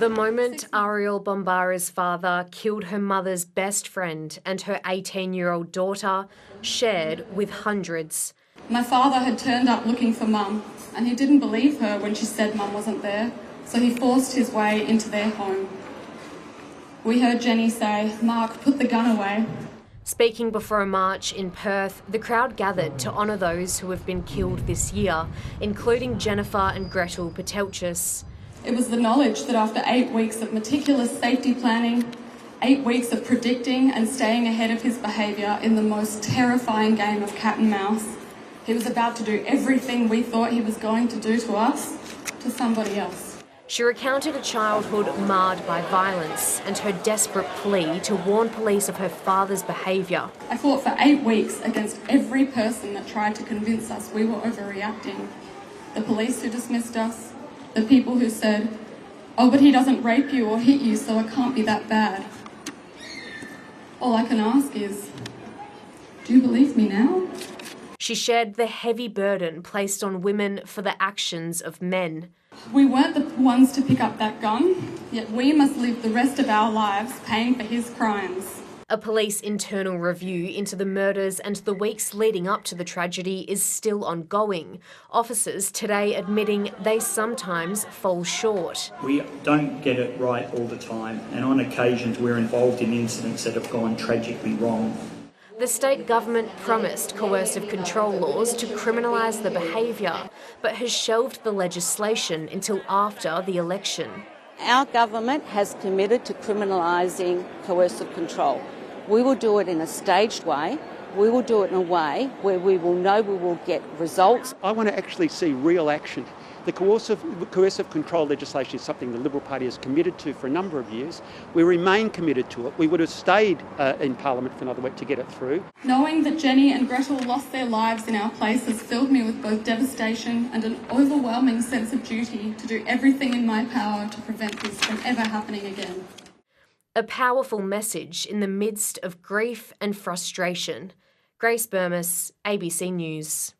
The moment Ariel Bombara's father killed her mother's best friend and her 18-year-old daughter, shared with hundreds. My father had turned up looking for Mum, and he didn't believe her when she said Mum wasn't there, so he forced his way into their home. We heard Jenny say, "Mark, put the gun away." Speaking before a march in Perth, the crowd gathered to honour those who have been killed this year, including Jennifer and Gretel Patelchis. It was the knowledge that after 8 weeks of meticulous safety planning, 8 weeks of predicting and staying ahead of his behaviour in the most terrifying game of cat and mouse, he was about to do everything we thought he was going to do to us, to somebody else. She recounted a childhood marred by violence and her desperate plea to warn police of her father's behaviour. I fought for 8 weeks against every person that tried to convince us we were overreacting. The police who dismissed us, the people who said, "Oh, but he doesn't rape you or hit you, so it can't be that bad." All I can ask is, do you believe me now? She shared the heavy burden placed on women for the actions of men. We weren't the ones to pick up that gun, yet we must live the rest of our lives paying for his crimes. A police internal review into the murders and the weeks leading up to the tragedy is still ongoing. Officers today admitting they sometimes fall short. We don't get it right all the time, and on occasions we're involved in incidents that have gone tragically wrong. The state government promised coercive control laws to criminalise the behaviour, but has shelved the legislation until after the election. Our government has committed to criminalising coercive control. We will do it in a staged way. We will do it in a way where we will know we will get results. I want to actually see real action. The coercive control legislation is something the Liberal Party has committed to for a number of years. We remain committed to it. We would have stayed in Parliament for another week to get it through. Knowing that Jenny and Gretel lost their lives in our place has filled me with both devastation and an overwhelming sense of duty to do everything in my power to prevent this from ever happening again. A powerful message in the midst of grief and frustration. Grace Burmis, ABC News.